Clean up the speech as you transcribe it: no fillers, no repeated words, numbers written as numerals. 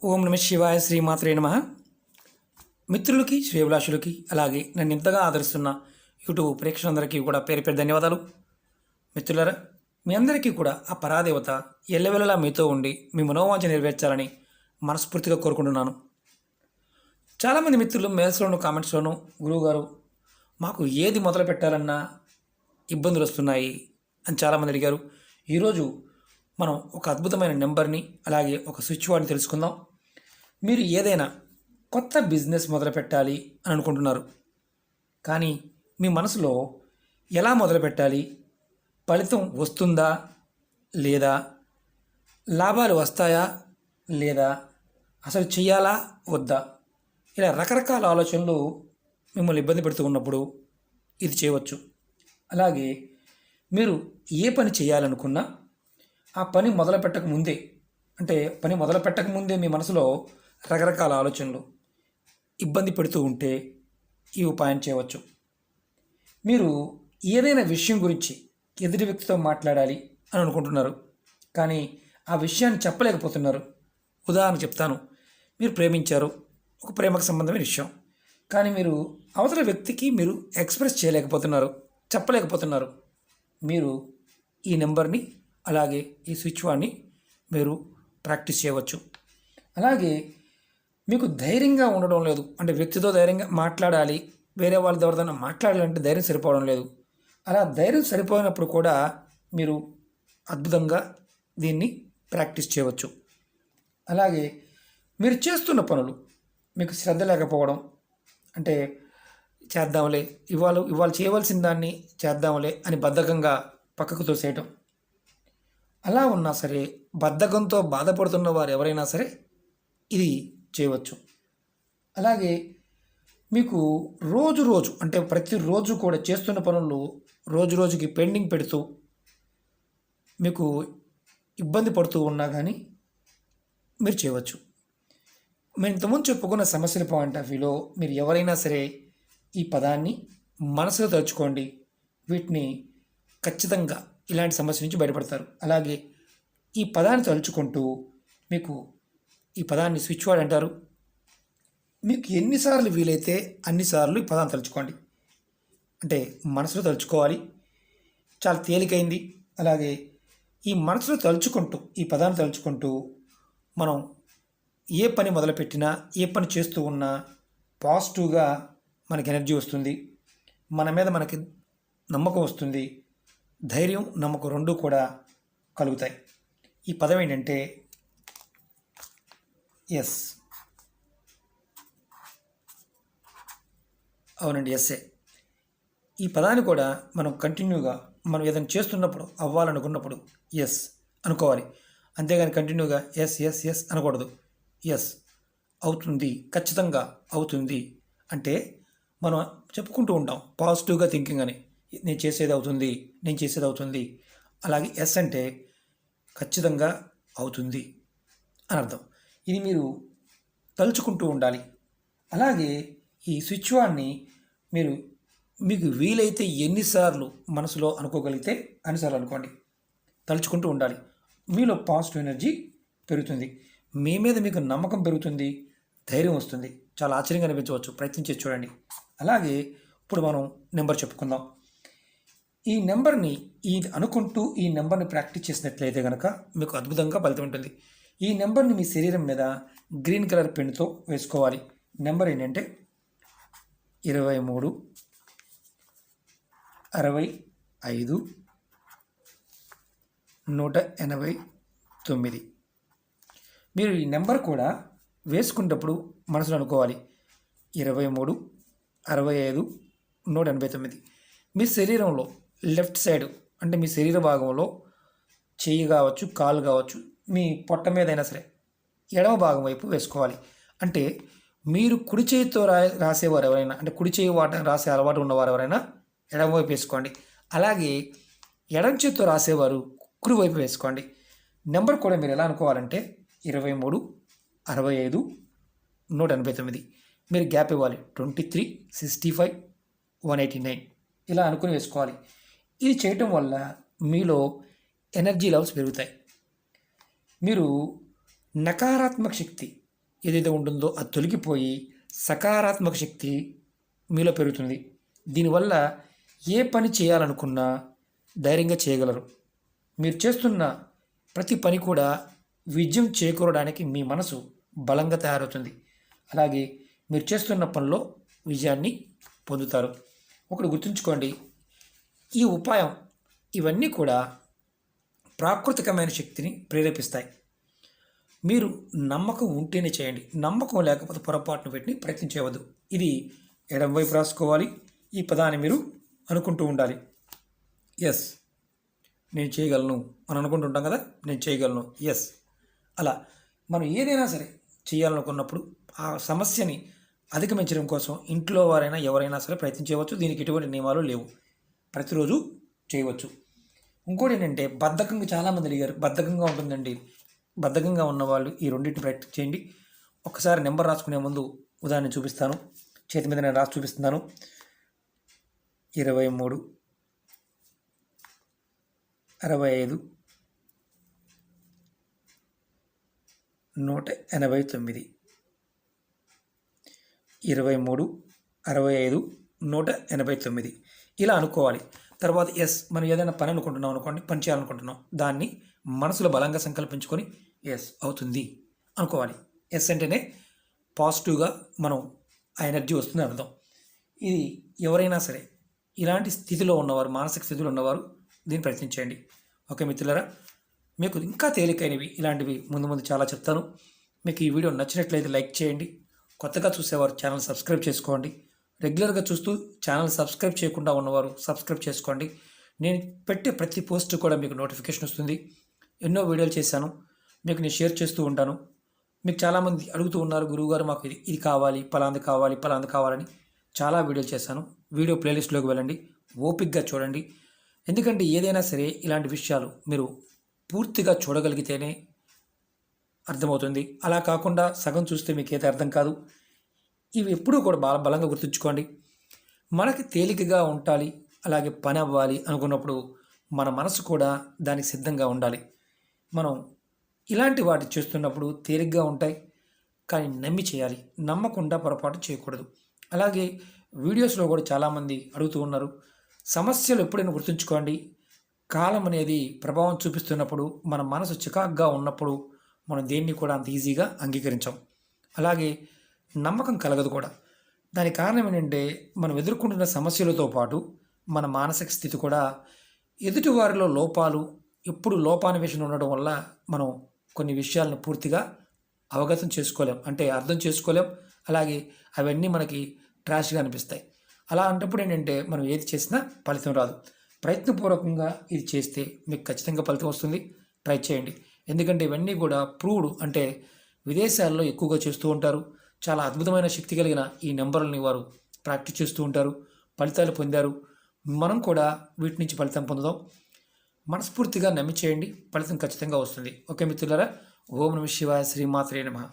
ఓం నమ శివాయ శ్రీమాత్రే నమ. మిత్రులకి శ్రేభిలాషులకి అలాగే నన్ను ఇంతగా ఆదరిస్తున్న యూట్యూబ్ ప్రేక్షకులందరికీ కూడా పేరు పేరు ధన్యవాదాలు. మిత్రులారా, మీ అందరికీ కూడా ఆ పరాదేవత ఎల్లవెల్లలా మీతో ఉండి మీ మనోవాంఛ నెరవేర్చాలని మనస్ఫూర్తిగా కోరుకుంటున్నాను. చాలామంది మిత్రులు మెయిల్స్లోను కామెంట్స్లోను గురువుగారు మాకు ఏది మొదలు పెట్టాలన్నా ఇబ్బందులు వస్తున్నాయి అని చాలామంది అడిగారు. ఈరోజు మనం ఒక అద్భుతమైన నెంబర్ని అలాగే ఒక స్విచ్ వర్డ్ని తెలుసుకుందాం. మీరు ఏదైనా కొత్త బిజినెస్ మొదలు పెట్టాలి అని అనుకుంటున్నారు, కానీ మీ మనసులో ఎలా మొదలు పెట్టాలి, ఫలితం వస్తుందా లేదా, లాభాలు వస్తాయా లేదా, అసలు చేయాలా వద్దా, ఇలా రకరకాల ఆలోచనలు మిమ్మల్ని ఇబ్బంది పెడుతూ ఉన్నప్పుడు ఇది చేయవచ్చు. అలాగే మీరు ఏ పని చేయాలనుకున్నా ఆ పని మొదలు పెట్టక ముందే, అంటే పని మొదలు పెట్టక ముందే మీ మనసులో రకరకాల ఆలోచనలు ఇబ్బంది పెడుతూ ఉంటే ఈ ఉపాయం చేయవచ్చు. మీరు ఏదైనా విషయం గురించి ఎదుటి వ్యక్తితో మాట్లాడాలి అని అనుకుంటున్నారు, కానీ ఆ విషయాన్ని చెప్పలేకపోతున్నారు. ఉదాహరణ చెప్తాను. మీరు ప్రేమించారు, ఒక ప్రేమకు సంబంధమైన విషయం, కానీ మీరు అవతల వ్యక్తికి మీరు ఎక్స్ప్రెస్ చేయలేకపోతున్నారు, చెప్పలేకపోతున్నారు. మీరు ఈ నెంబర్ని అలాగే ఈ స్విచ్ వర్డ్ని మీరు ప్రాక్టీస్ చేయవచ్చు. అలాగే మీకు ధైర్యంగా ఉండడం లేదు, అంటే వ్యక్తితో ధైర్యంగా మాట్లాడాలి, వేరే వాళ్ళ ఎవరిదైనా మాట్లాడాలంటే ధైర్యం సరిపోవడం లేదు. అలా ధైర్యం సరిపోయినప్పుడు కూడా మీరు అద్భుతంగా దీన్ని ప్రాక్టీస్ చేయవచ్చు. అలాగే మీరు చేస్తున్న పనులు మీకు శ్రద్ధ లేకపోవడం, అంటే చేద్దాంలే, ఇవాళ చేయవలసిన దాన్ని చేద్దాంలే అని బద్ధకంగా పక్కకు తోసేయటం, అలా ఉన్నా సరే బద్ధకంతో బాధపడుతున్న వారు ఎవరైనా సరే ఇది చేయవచ్చు. అలాగే మీకు రోజు అంటే ప్రతిరోజు కూడా చేస్తున్న పనులు రోజుకి పెండింగ్ పెడుతూ మీకు ఇబ్బంది పడుతూ ఉన్నా కానీ మీరు చేయవచ్చు. మేము ఇంతకుముందు చెప్పుకున్న సమస్యల పాయింట్ ఆఫ్ వ్యూలో మీరు ఎవరైనా సరే ఈ పదాన్ని మనసులో తలుచుకోండి, వీటిని ఖచ్చితంగా ఇలాంటి సమస్య నుంచి బయటపడతారు. అలాగే ఈ పదాన్ని తలుచుకుంటూ మీకు ఈ పదాన్ని స్విచ్ వర్డ్ అంటారు. మీకు ఎన్నిసార్లు వీలైతే అన్నిసార్లు ఈ పదాన్ని తలుచుకోండి. అంటే మనసులో తలుచుకోవాలి, చాలా తేలికైంది. అలాగే ఈ మనసులో తలుచుకుంటూ, ఈ పదాన్ని తలుచుకుంటూ మనం ఏ పని మొదలుపెట్టినా, ఏ పని చేస్తూ ఉన్నా పాజిటివ్గా మనకి ఎనర్జీ వస్తుంది, మన మీద మనకి నమ్మకం వస్తుంది, ధైర్యం నమ్మకం రెండూ కూడా కలుగుతాయి. ఈ పదం ఏంటంటే ఎస్. అవునండి, ఎస్ఏ. ఈ పదాన్ని కూడా మనం కంటిన్యూగా మనం ఏదైనా చేస్తున్నప్పుడు, అవ్వాలనుకున్నప్పుడు ఎస్ అనుకోవాలి. అంతేగాని కంటిన్యూగా ఎస్ ఎస్ ఎస్ అనకూడదు. ఎస్ అవుతుంది, ఖచ్చితంగా అవుతుంది అంటే మనం చెప్పుకుంటూ ఉంటాం పాజిటివ్గా థింకింగ్ అని. నేను చేసేది అవుతుంది. అలాగే ఎస్ అంటే ఖచ్చితంగా అవుతుంది అని అర్థం. ఇది మీరు తలుచుకుంటూ ఉండాలి. అలాగే ఈ స్విచ్ వర్డ్ని మీకు వీలైతే ఎన్నిసార్లు మనసులో అనుకోగలిగితే అన్నిసార్లు అనుకోండి, తలుచుకుంటూ ఉండాలి. మీలో పాజిటివ్ ఎనర్జీ పెరుగుతుంది, మీ మీద మీకు నమ్మకం పెరుగుతుంది, ధైర్యం వస్తుంది. చాలా ఆశ్చర్యంగా అనిపించవచ్చు, ప్రయత్నించి చూడండి. అలాగే ఇప్పుడు మనం నెంబర్ చెప్పుకుందాం. ఈ నెంబర్ని అనుకుంటూ ఈ నెంబర్ని ప్రాక్టీస్ చేసినట్లయితే కనుక మీకు అద్భుతంగా ఫలితం ఉంటుంది. ఈ నెంబర్ని మీ శరీరం మీద గ్రీన్ కలర్ పెన్తో వేసుకోవాలి. నెంబర్ ఏంటంటే 23 65 189. మీరు ఈ నెంబర్ కూడా వేసుకునేటప్పుడు మనసులో అనుకోవాలి 23 65 189. మీ శరీరంలో లెఫ్ట్ సైడ్, అంటే మీ శరీర భాగంలో చెయ్యి కావచ్చు, కాలు కావచ్చు, మీ పొట్ట మీద అయినా సరే ఎడమ భాగం వైపు వేసుకోవాలి. అంటే మీరు కుడి చేతితో రాసేవారు ఎవరైనా, అంటే కుడి చేయి రాసే అలవాటు ఉన్నవారు ఎవరైనా ఎడమ వైపు వేసుకోండి. అలాగే ఎడమ చేతితో రాసేవారు కుడి వైపు వేసుకోండి. నెంబర్ కూడా మీరు ఎలా అనుకోవాలంటే 23 65 189. మీరు గ్యాప్ ఇవ్వాలి 23 65 189 ఇలా అనుకుని వేసుకోవాలి. ఇది చేయటం వల్ల మీలో ఎనర్జీ లెవెల్స్ పెరుగుతాయి. మీరు నకారాత్మక శక్తి ఏదైతే ఉంటుందో అది తొలగిపోయి సకారాత్మక శక్తి మీలో పెరుగుతుంది. దీనివల్ల ఏ పని చేయాలనుకున్నా ధైర్యంగా చేయగలరు. మీరు చేస్తున్న ప్రతి పని కూడా విజయం చేకూరడానికి మీ మనసు బలంగా తయారవుతుంది. అలాగే మీరు చేస్తున్న పనిలో విజయాన్ని పొందుతారు. ఒకటి గుర్తుంచుకోండి, ఈ ఉపాయం ఇవన్నీ కూడా ప్రాకృతికమైన శక్తిని ప్రేరేపిస్తాయి. మీరు నమ్మకం ఉంటేనే చేయండి, నమ్మకం లేకపోతే పొరపాటును వీటిని ప్రయత్నించవద్దు. ఇది ఎడం వైపు రాసుకోవాలి. ఈ పదాన్ని మీరు అనుకుంటూ ఉండాలి. ఎస్, నేను చేయగలను అని అనుకుంటుంటాం కదా, నేను చేయగలను, ఎస్. అలా మనం ఏదైనా సరే చేయాలనుకున్నప్పుడు ఆ సమస్యని అధిగమించడం కోసం ఇంట్లో వారైనా ఎవరైనా సరే ప్రయత్నించవచ్చు. దీనికి ఎటువంటి నియమాలు లేవు, ప్రతిరోజు చేయవచ్చు. ఇంకోటి ఏంటంటే బద్ధకంగా చాలామంది అడిగారు, బద్ధకంగా ఉంటుందండి. బద్ధకంగా ఉన్నవాళ్ళు ఈ రెండింటిని ప్రాక్టీస్ చేయండి. ఒకసారి నెంబర్ రాసుకునే ముందు ఉదాహరణ చూపిస్తాను. చేతి మీద నేను రాసి చూపిస్తున్నాను. 23 65 189 23 65 189 ఇలా అనుకోవాలి. తర్వాత ఎస్, మనం ఏదైనా పని అనుకుంటున్నాం అనుకోండి, పని చేయాలనుకుంటున్నాం, దాన్ని మనసులో బలంగా సంకల్పించుకొని ఎస్ అవుతుంది అనుకోవాలి. ఎస్ అంటేనే పాజిటివ్గా మనం ఆ ఎనర్జీ వస్తుంది అర్థం. ఇది ఎవరైనా సరే ఇలాంటి స్థితిలో ఉన్నవారు, మానసిక స్థితిలో ఉన్నవారు దీన్ని ప్రయత్నించండి. ఓకే మిత్రులారా, మీకు ఇంకా తేలికైనవి ఇలాంటివి ముందు ముందు చాలా చెప్తాను. మీకు ఈ వీడియో నచ్చినట్లయితే లైక్ చేయండి. కొత్తగా చూసేవారు ఛానల్ సబ్స్క్రైబ్ చేసుకోండి. రెగ్యులర్గా చూస్తూ ఛానల్ సబ్స్క్రైబ్ చేయకుండా ఉన్నవారు సబ్స్క్రైబ్ చేసుకోండి. నేను పెట్టే ప్రతి పోస్ట్ కూడా మీకు నోటిఫికేషన్ వస్తుంది. ఎన్నో వీడియోలు చేశాను, మీకు నేను షేర్ చేస్తూ ఉంటాను. మీకు చాలామంది అడుగుతూ ఉన్నారు, గురువుగారు మాకు ఇది కావాలి, పలాంది కావాలి, పలాంది కావాలని. చాలా వీడియోలు చేశాను. వీడియో ప్లేలిస్ట్లోకి వెళ్ళండి, ఓపిక్గా చూడండి. ఎందుకంటే ఏదైనా సరే ఇలాంటి విషయాలు మీరు పూర్తిగా చూడగలిగితేనే అర్థమవుతుంది. అలా కాకుండా సగం చూస్తే మీకు ఏదైతే అర్థం కాదు. ఇవి ఎప్పుడూ కూడా బలంగా గుర్తుంచుకోండి. మనకి తేలికగా ఉండాలి, అలాగే పని అవ్వాలి అనుకున్నప్పుడు మన మనసు కూడా దానికి సిద్ధంగా ఉండాలి. మనం ఇలాంటి వాటి చేస్తున్నప్పుడు తేలిగ్గా ఉంటాయి, కానీ నమ్మి చేయాలి, నమ్మకుండా పొరపాటు చేయకూడదు. అలాగే వీడియోస్లో కూడా చాలామంది అడుగుతూ ఉన్నారు, సమస్యలు ఎప్పుడైనా గుర్తుంచుకోండి. కాలం అనేది ప్రభావం చూపిస్తున్నప్పుడు, మన మనసు చికాకుగా ఉన్నప్పుడు మనం దేన్ని కూడా అంత ఈజీగా అంగీకరించాం. అలాగే నమ్మకం కలగదు కూడా. దానికి కారణం ఏంటంటే మనం ఎదుర్కొంటున్న సమస్యలతో పాటు మన మానసిక స్థితి కూడా, ఎదుటివారిలో లోపాలు, ఎప్పుడు లోపాన్వేషణ ఉండడం వల్ల మనం కొన్ని విషయాలను పూర్తిగా అవగతం చేసుకోలేం, అంటే అర్థం చేసుకోలేం. అలాగే అవన్నీ మనకి ట్రాష్గా అనిపిస్తాయి. అలా అంటప్పుడు ఏంటంటే మనం ఏది చేసినా ఫలితం రాదు. ప్రయత్నపూర్వకంగా ఇది చేస్తే మీకు ఖచ్చితంగా ఫలితం వస్తుంది. ట్రై చేయండి. ఎందుకంటే ఇవన్నీ కూడా ప్రూవ్డ్, అంటే విదేశాల్లో ఎక్కువగా చేస్తూ ఉంటారు. చాలా అద్భుతమైన శక్తి కలిగిన ఈ నెంబర్లని వారు ప్రాక్టీస్ చేస్తూ ఉంటారు, ఫలితాలు పొందారు. మనం కూడా వీటి నుంచి ఫలితం పొందుదాం. మనస్ఫూర్తిగా నమ్మి చేయండి, ఫలితం ఖచ్చితంగా వస్తుంది. ఓకే మిత్రులారా, ఓం నమః శివాయ, శ్రీమాత్రే నమః.